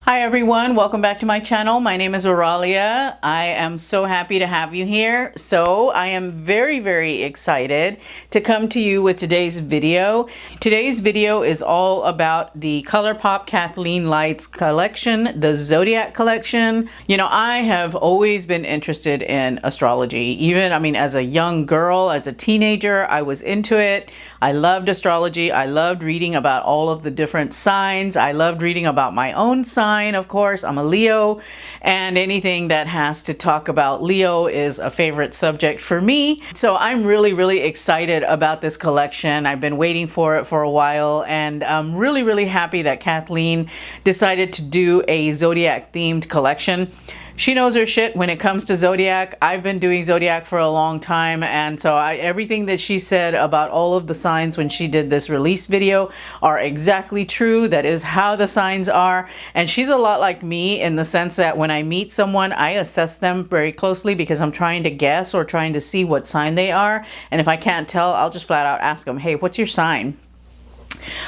Hi everyone, welcome back to my channel. My name is Oralia. I am so happy to have you here. So I am very excited to come to you with today's video. Today's video is all about the ColourPop Kathleen Lights collection, the Zodiac collection. You know, I have always been interested in astrology. Even, as a young girl, as a teenager, I was into it. I loved astrology. I loved reading about all of the different signs. I loved reading about my own sign. Of course, I'm a Leo, and anything that has to talk about Leo is a favorite subject for me. So I'm really excited about this collection. I've been waiting for it for a while, and I'm really happy that Kathleen decided to do a Zodiac themed collection. She knows her shit when it comes to Zodiac. I've been doing Zodiac for a long time, and so everything that she said about all of the signs when she did this release video are exactly true. That is how the signs are. And she's a lot like me in the sense that when I meet someone, I assess them very closely because I'm trying to guess or trying to see what sign they are. And if I can't tell, I'll just flat out ask them, hey, what's your sign?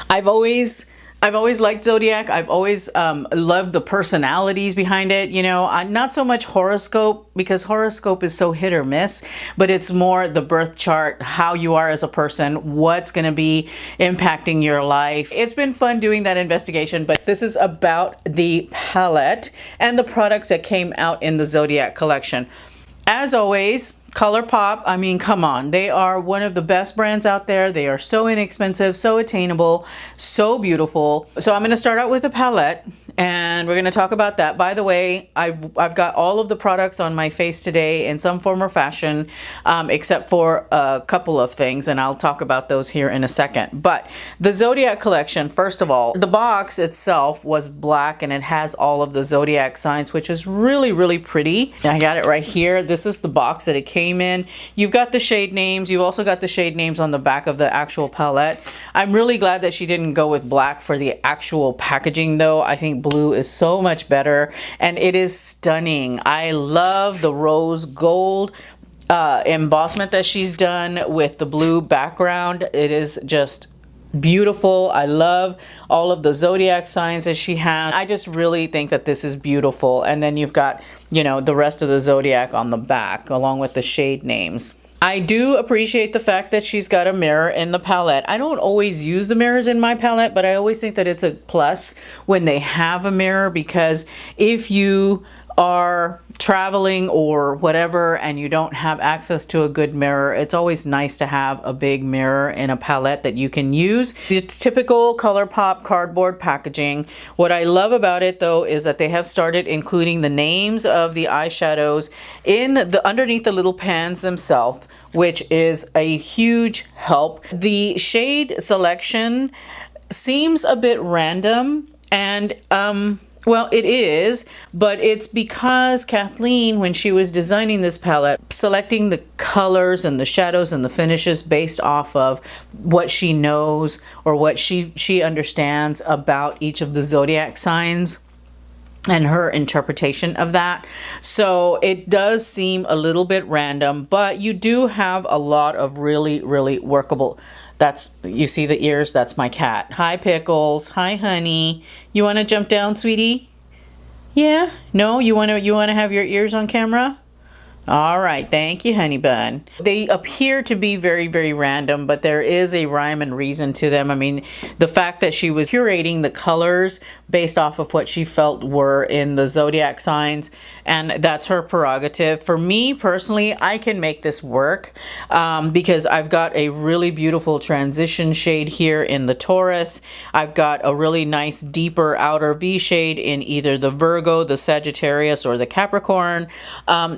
I've always liked Zodiac. I've always loved the personalities behind it. You know, not so much horoscope, because horoscope is so hit or miss, but it's more the birth chart, how you are as a person, what's going to be impacting your life. It's been fun doing that investigation, but this is about the palette and the products that came out in the Zodiac collection. As always, ColourPop, come on. They are one of the best brands out there. They are so inexpensive, so attainable, so beautiful. So I'm going to start out with a palette, and we're going to talk about that. By the way, I've got all of the products on my face today in some form or fashion, except for a couple of things, and I'll talk about those here in a second. But the Zodiac collection, first of all, the box itself was black, and it has all of the Zodiac signs, which is really pretty. I got it right here. This is the box that it came in. You've got the shade names. You've also got the shade names on the back of the actual palette. I'm really glad that she didn't go with black for the actual packaging though. I think blue is so much better, and it is stunning. I love the rose gold embossment that she's done with the blue background. It is just beautiful. I love all of the Zodiac signs that she has. I just really think that this is beautiful. And then you've got, you know, the rest of the Zodiac on the back along with the shade names. I do appreciate the fact that she's got a mirror in the palette. I don't always use the mirrors in my palette, but I always think that it's a plus when they have a mirror, because if you are traveling or whatever and you don't have access to a good mirror, it's always nice to have a big mirror in a palette that you can use. It's typical ColourPop cardboard packaging. What I love about it though is that they have started including the names of the eyeshadows in the underneath the little pans themselves, which is a huge help. The shade selection seems a bit random, and well, it is, but it's because Kathleen, when she was designing this palette, selecting the colors and the shadows and the finishes based off of what she knows or what she understands about each of the Zodiac signs and her interpretation of that. So it does seem a little bit random, but you do have a lot of really workable. You see the ears, that's my cat. Hi Pickles, hi honey. You wanna jump down, sweetie? Yeah? No? You wanna have your ears on camera? All right, thank you, honey bun. They appear to be very random, but there is a rhyme and reason to them. The fact that she was curating the colors based off of what she felt were in the Zodiac signs, and that's her prerogative. For me personally, I can make this work because I've got a really beautiful transition shade here in the Taurus. I've got a really nice deeper outer V shade in either the Virgo, the Sagittarius, or the Capricorn.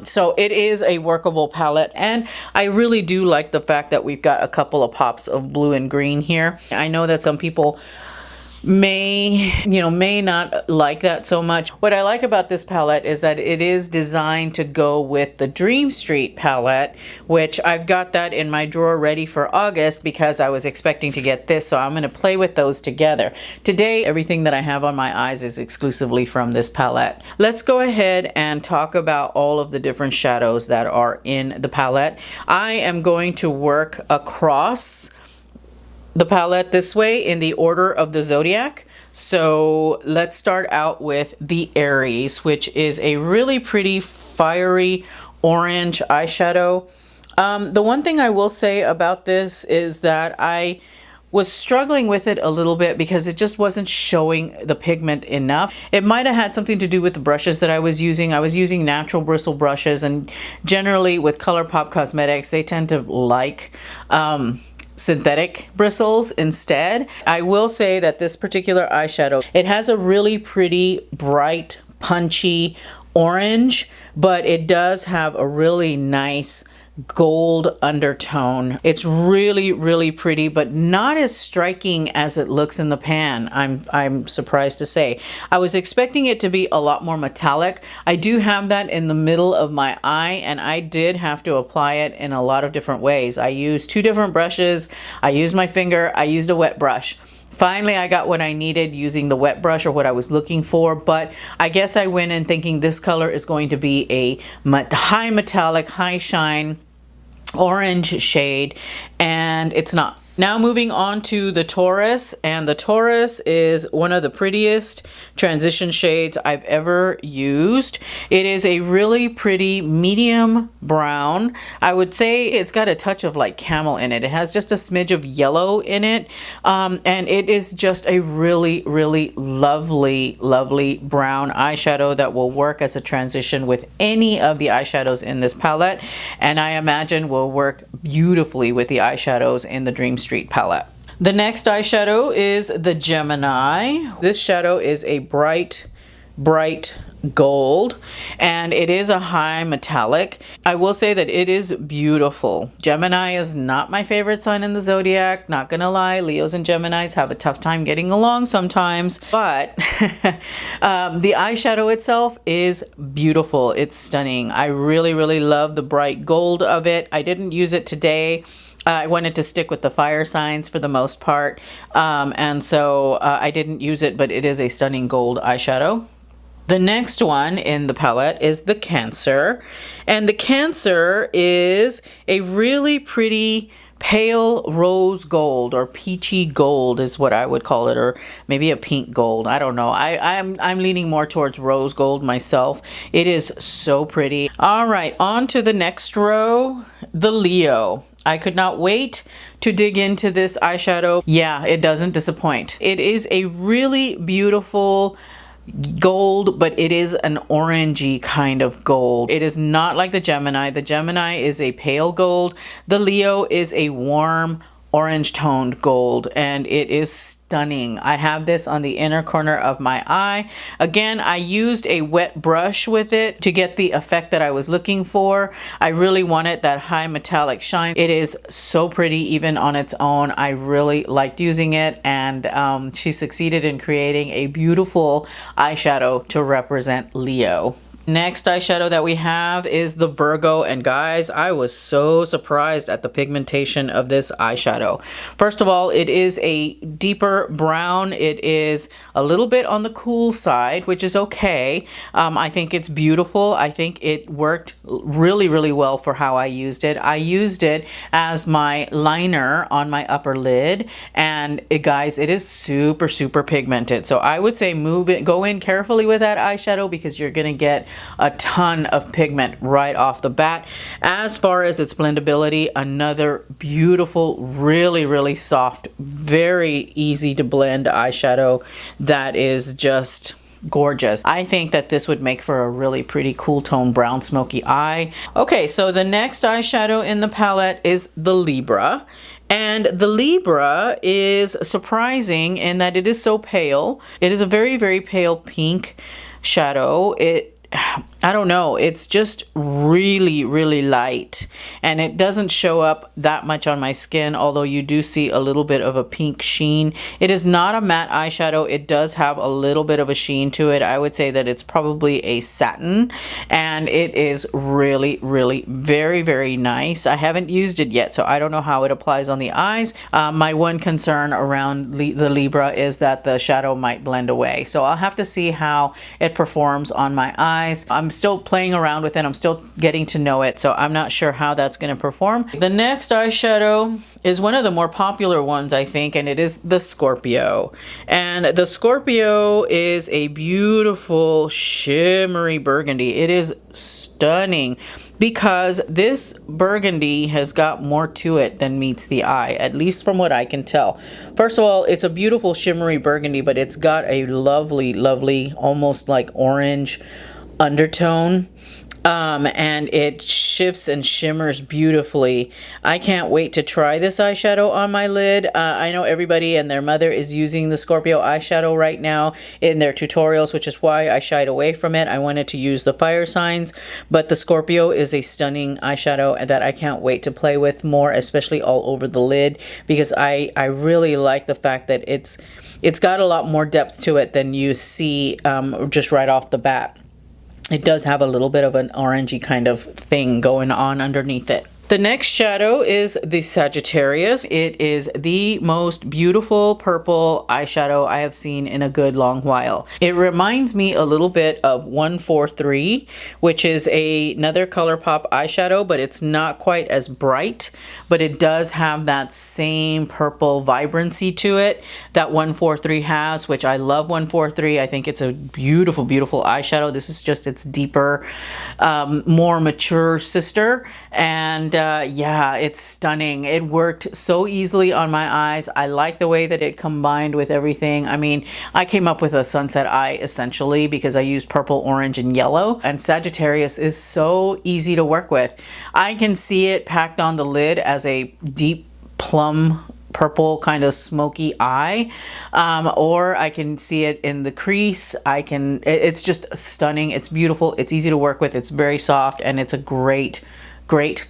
So it is a workable palette, and I really do like the fact that we've got a couple of pops of blue and green here. I know that some people may not like that so much. What I like about this palette is that it is designed to go with the Dream Street palette, which I've got that in my drawer ready for August because I was expecting to get this, so I'm going to play with those together. Today, everything that I have on my eyes is exclusively from this palette. Let's go ahead and talk about all of the different shadows that are in the palette. I am going to work across the palette this way in the order of the Zodiac. So let's start out with the Aries, which is a really pretty fiery orange eyeshadow. The one thing I will say about this is that I was struggling with it a little bit because it just wasn't showing the pigment enough. It might have had something to do with the brushes that I was using. I was using natural bristle brushes, and generally with ColourPop cosmetics, they tend to like synthetic bristles instead. I will say that this particular eyeshadow, it has a really pretty bright, punchy orange, but it does have a really nice gold undertone. It's really, really pretty, but not as striking as it looks in the pan. I'm surprised to say. I was expecting it to be a lot more metallic. I do have that in the middle of my eye, and I did have to apply it in a lot of different ways. I used 2 different brushes. I used my finger. I used a wet brush. Finally, I got what I needed using the wet brush, or what I was looking for, but I guess I went in thinking this color is going to be a high metallic, high shine orange shade, and it's not. Now moving on to the Taurus, and the Taurus is one of the prettiest transition shades I've ever used. It is a really pretty medium brown. I would say it's got a touch of like camel in it. It has just a smidge of yellow in it, and it is just a really, really lovely, lovely brown eyeshadow that will work as a transition with any of the eyeshadows in this palette, and I imagine will work beautifully with the eyeshadows in the Dream Street palette. The next eyeshadow is the Gemini. This shadow is a bright gold, and it is a high metallic. I will say that it is beautiful. Gemini is not my favorite sign in the zodiac, not gonna lie. Leos and Geminis have a tough time getting along sometimes, but the eyeshadow itself is beautiful. It's stunning. I really, really love the bright gold of it. I didn't use it today. I wanted to stick with the fire signs for the most part, and so I didn't use it, but it is a stunning gold eyeshadow. The next one in the palette is the Cancer, and the Cancer is a really pretty pale rose gold, or peachy gold is what I would call it, or maybe a pink gold. I don't know. I'm leaning more towards rose gold myself. It is so pretty. All right, on to the next row, the Leo. I could not wait to dig into this eyeshadow. Yeah, it doesn't disappoint. It is a really beautiful gold, but it is an orangey kind of gold. It is not like the Gemini. The Gemini is a pale gold. The Leo is a warm orange toned gold, and it is stunning. I have this on the inner corner of my eye. Again, I used a wet brush with it to get the effect that I was looking for. I really wanted that high metallic shine. It is so pretty even on its own. I really liked using it, and she succeeded in creating a beautiful eyeshadow to represent Leo. Next eyeshadow that we have is the Virgo, and guys, I was so surprised at the pigmentation of this eyeshadow. First of all, it is a deeper brown. It is a little bit on the cool side, which is okay. I think it's beautiful. I think it worked really, really well for how I used it. I used it as my liner on my upper lid, and guys, it is super, super pigmented. So I would say go in carefully with that eyeshadow, because you're gonna get a ton of pigment right off the bat. As far as its blendability, another beautiful, really, really soft, very easy to blend eyeshadow that is just gorgeous. I think that this would make for a really pretty cool tone brown smoky eye. Okay, so the next eyeshadow in the palette is the Libra. And the Libra is surprising in that it is so pale. It is a very, very pale pink shadow. I don't know, it's just really, really light, and it doesn't show up that much on my skin, although you do see a little bit of a pink sheen. It is not a matte eyeshadow. It does have a little bit of a sheen to it. I would say that it's probably a satin, and it is really, really very, very nice. I haven't used it yet, so I don't know how it applies on the eyes. My one concern around the Libra is that the shadow might blend away, so I'll have to see how it performs on my eyes. I'm I'm still playing around with it. I'm still getting to know it, so I'm not sure how that's going to perform. The next eyeshadow is one of the more popular ones, I think, and it is the Scorpio. And the Scorpio is a beautiful shimmery burgundy. It is stunning because this burgundy has got more to it than meets the eye, at least from what I can tell. First of all, it's a beautiful shimmery burgundy, but it's got a lovely, lovely, almost like orange undertone. And it shifts and shimmers beautifully. I can't wait to try this eyeshadow on my lid. I know everybody and their mother is using the Scorpio eyeshadow right now in their tutorials, which is why I shied away from it. I wanted to use the fire signs, but the Scorpio is a stunning eyeshadow that I can't wait to play with more, especially all over the lid, because I really like the fact that it's got a lot more depth to it than you see just right off the bat. It does have a little bit of an orangey kind of thing going on underneath it. The next shadow is the Sagittarius. It is the most beautiful purple eyeshadow I have seen in a good long while. It reminds me a little bit of 143, which is another ColourPop eyeshadow, but it's not quite as bright, but it does have that same purple vibrancy to it that 143 has, which I love 143. I think it's a beautiful, beautiful eyeshadow. This is just its deeper, more mature sister. And yeah, it's stunning. It worked so easily on my eyes. I like the way that it combined with everything. I mean, I came up with a sunset eye essentially because I used purple, orange, and yellow. And Sagittarius is so easy to work with. I can see it packed on the lid as a deep plum purple kind of smoky eye, or I can see it in the crease. It's just stunning. It's beautiful. It's easy to work with. It's very soft, and it's a great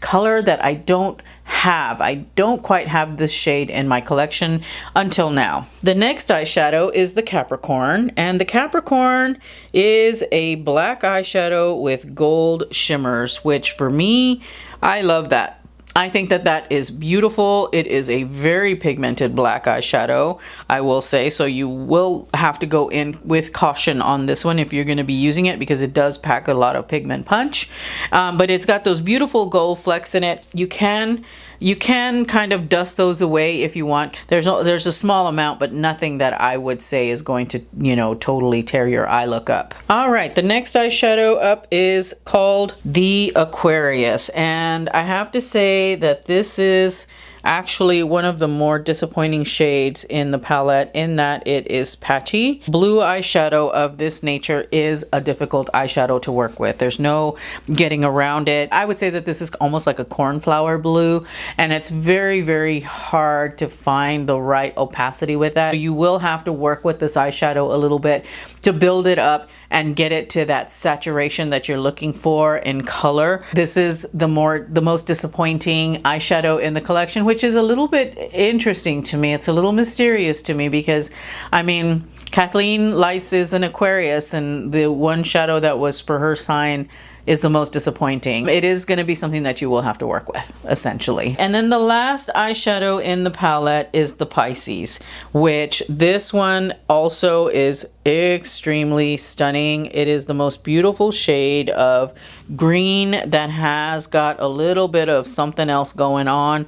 color that I don't have. I don't quite have this shade in my collection until now. The next eyeshadow is the Capricorn, and the Capricorn is a black eyeshadow with gold shimmers, which for me, I love that. I think that that is beautiful. It is a very pigmented black eyeshadow, I will say, so you will have to go in with caution on this one if you're going to be using it, because it does pack a lot of pigment punch. But it's got those beautiful gold flecks in it. You can kind of dust those away if you want. There's a small amount, but nothing that I would say is going to, you know, totally tear your eye look up. All right, the next eyeshadow up is called the Aquarius, and I have to say that this is actually one of the more disappointing shades in the palette, in that it is patchy. Blue eyeshadow of this nature is a difficult eyeshadow to work with. There's no getting around it. I would say that this is almost like a cornflower blue, and it's very, very hard to find the right opacity with that. You will have to work with this eyeshadow a little bit to build it up and get it to that saturation that you're looking for in color. This is the most disappointing eyeshadow in the collection, which is a little bit interesting to me. It's a little mysterious to me because, I mean, Kathleen Lights is an Aquarius, and the one shadow that was for her sign is the most disappointing. It is going to be something that you will have to work with, essentially. And then the last eyeshadow in the palette is the Pisces, which this one also is extremely stunning. It is the most beautiful shade of green that has got a little bit of something else going on.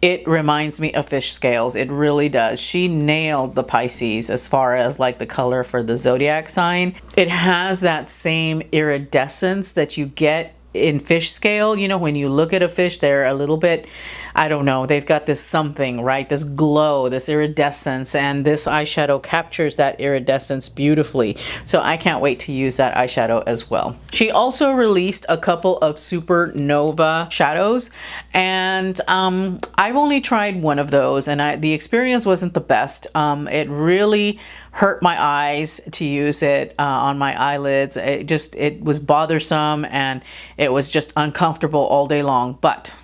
It reminds me of fish scales. It really does. She nailed the Pisces as far as like the color for the Zodiac sign. It has that same iridescence that you get in fish scale. You know, when you look at a fish, they're a little bit, I don't know, they've got this something, right? This glow, this iridescence, and this eyeshadow captures that iridescence beautifully. So I can't wait to use that eyeshadow as well. She also released a couple of supernova shadows, and I've only tried one of those, and the experience wasn't the best. It really hurt my eyes to use it on my eyelids. It was bothersome, and it was just uncomfortable all day long. But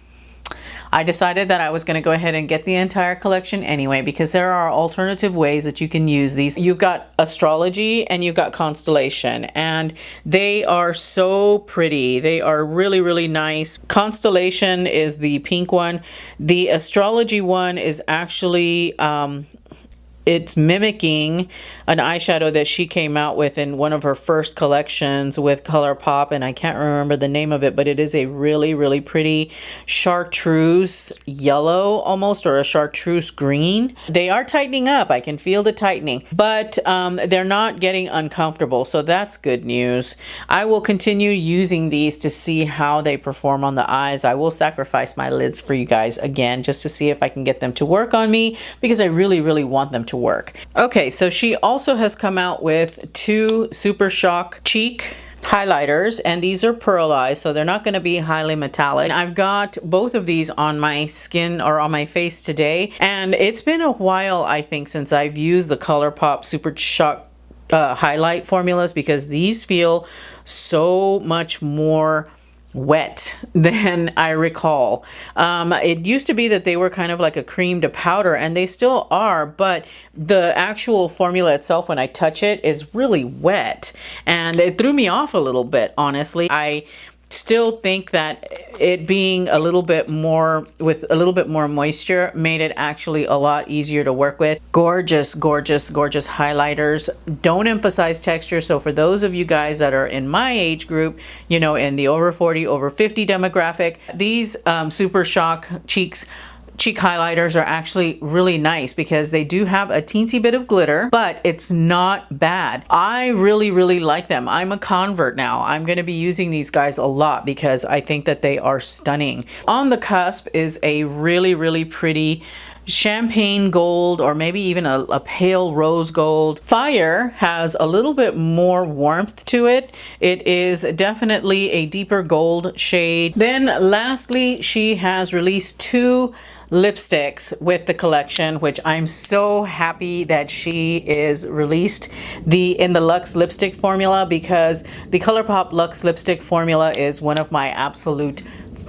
I decided that I was going to go ahead and get the entire collection anyway, because there are alternative ways that you can use these. You've got astrology and you've got constellation, and they are so pretty. They are really, really nice. Constellation is the pink one. The astrology one is actually it's mimicking an eyeshadow that she came out with in one of her first collections with ColourPop, and I can't remember the name of it, but it is a really, really pretty chartreuse yellow almost, or a chartreuse green. They are tightening up. I can feel the tightening, but they're not getting uncomfortable, so that's good news. I will continue using these to see how they perform on the eyes. I will sacrifice my lids for you guys again, just to see if I can get them to work on me, because I really, really want them to work. Okay, so she also has come out with 2 Super Shock cheek highlighters, and these are pearlized, so they're not going to be highly metallic. I've got both of these on my skin, or on my face today, and it's been a while, I think, since I've used the ColourPop Super Shock highlight formulas, because these feel so much more wet than I recall. It used to be that they were kind of like a cream to powder, and they still are, but the actual formula itself, when I touch it, is really wet, and it threw me off a little bit, honestly. I still think that it being a little bit more, with a little bit more moisture, made it actually a lot easier to work with. Gorgeous, gorgeous, gorgeous highlighters. Don't emphasize texture. So for those of you guys that are in my age group, you know, in the over 40, over 50 demographic, these Super Shock cheek highlighters are actually really nice, because they do have a teensy bit of glitter, but it's not bad. I really, really like them. I'm a convert now. I'm going to be using these guys a lot because I think that they are stunning. On the cusp is a really, really pretty champagne gold, or maybe even a pale rose gold. Fire has a little bit more warmth to it. It is definitely a deeper gold shade. Then lastly, she has released 2 lipsticks with the collection, which I'm so happy that she is released in the Luxe lipstick formula, because the ColourPop Luxe lipstick formula is one of my absolute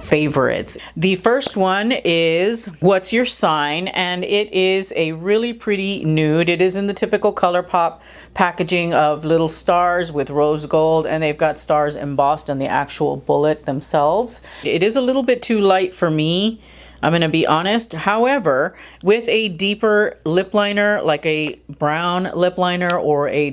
favorites. The first one is What's Your Sign, and it is a really pretty nude. It is in the typical ColourPop packaging of little stars with rose gold, and they've got stars embossed on the actual bullet themselves. It is a little bit too light for me, I'm going to be honest. However, with a deeper lip liner, like a brown lip liner or a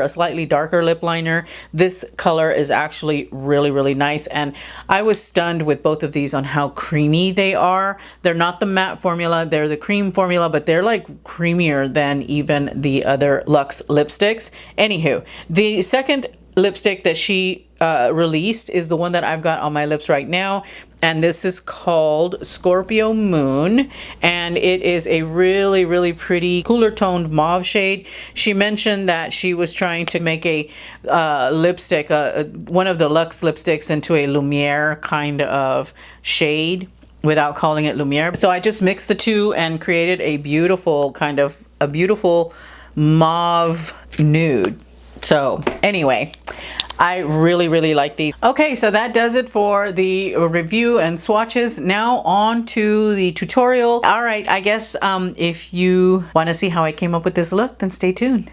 slightly darker lip liner, this color is actually really, really nice. And I was stunned with both of these on how creamy they are. They're not the matte formula, they're the cream formula, but they're like creamier than even the other Luxe lipsticks. Anywho, the second lipstick that she released is the one that I've got on my lips right now, and this is called Scorpio Moon, and it is a really, really pretty cooler toned mauve shade. She mentioned that she was trying to make a lipstick, one of the Luxe lipsticks, into a Lumiere kind of shade without calling it Lumiere. So I just mixed the two and created a beautiful beautiful mauve nude. So anyway, I really, really like these. Okay, so that does it for the review and swatches. Now on to the tutorial. All right, I guess if you want to see how I came up with this look, then stay tuned.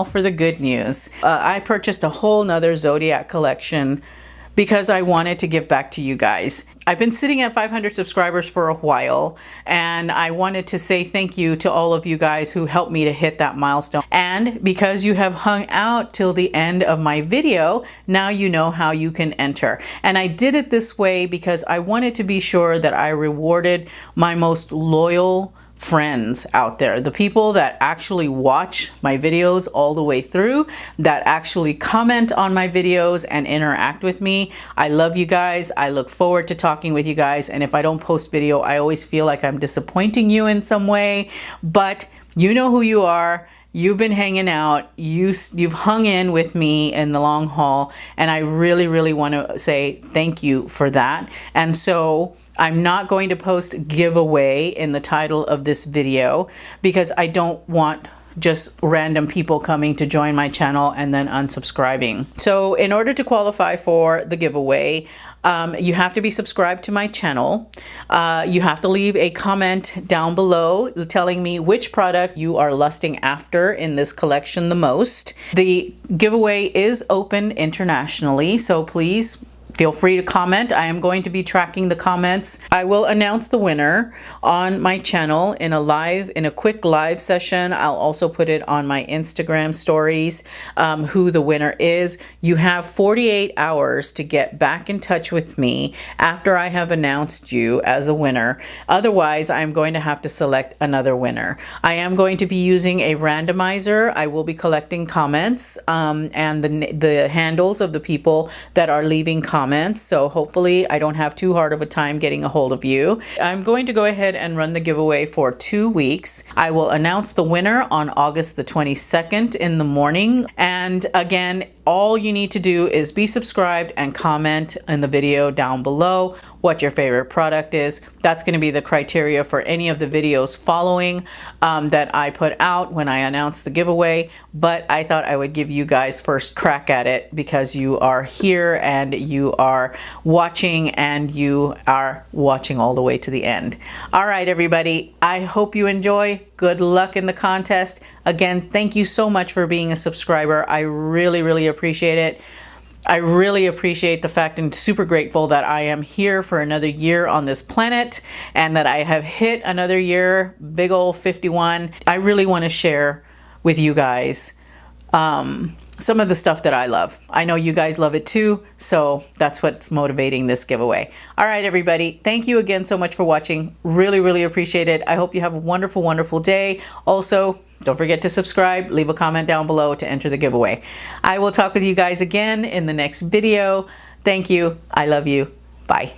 now for the good news. I purchased a whole nother Zodiac collection because I wanted to give back to you guys. I've been sitting at 500 subscribers for a while, and I wanted to say thank you to all of you guys who helped me to hit that milestone. And because you have hung out till the end of my video, now you know how you can enter. And I did it this way because I wanted to be sure that I rewarded my most loyal friends out there, the people that actually watch my videos all the way through, that actually comment on my videos and interact with me. I love you guys. I look forward to talking with you guys. And if I don't post video, I always feel like I'm disappointing you in some way, but you know who you are. You've been hanging out, you've hung in with me in the long haul, and I really, really want to say thank you for that. And so I'm not going to post giveaway in the title of this video because I don't want just random people coming to join my channel and then unsubscribing. So in order to qualify for the giveaway, you have to be subscribed to my channel. You have to leave a comment down below telling me which product you are lusting after in this collection the most. The giveaway is open internationally, so please feel free to comment. I am going to be tracking the comments. I will announce the winner on my channel in a quick live session. I'll also put it on my Instagram stories, who the winner is. You have 48 hours to get back in touch with me after I have announced you as a winner. Otherwise, I'm going to have to select another winner. I am going to be using a randomizer. I will be collecting comments and the handles of the people that are leaving comments. So hopefully I don't have too hard of a time getting a hold of you. I'm going to go ahead and run the giveaway for 2 weeks. I will announce the winner on August the 22nd in the morning. And again, all you need to do is be subscribed and comment in the video down below what your favorite product is. That's going to be the criteria for any of the videos following that I put out when I announce the giveaway. But I thought I would give you guys first crack at it because you are here and you are watching, and you are watching all the way to the end. All right, everybody, I hope you enjoy. Good luck in the contest. Again, thank you so much for being a subscriber. I really, really appreciate it. I really appreciate the fact and super grateful that I am here for another year on this planet and that I have hit another year, big old 51. I really want to share with you guys some of the stuff that I love. I know you guys love it too, so that's what's motivating this giveaway. All right, everybody, thank you again so much for watching. Really, really appreciate it. I hope you have a wonderful, wonderful day. Also, don't forget to subscribe, leave a comment down below to enter the giveaway. I will talk with you guys again in the next video. Thank you. I love you. Bye.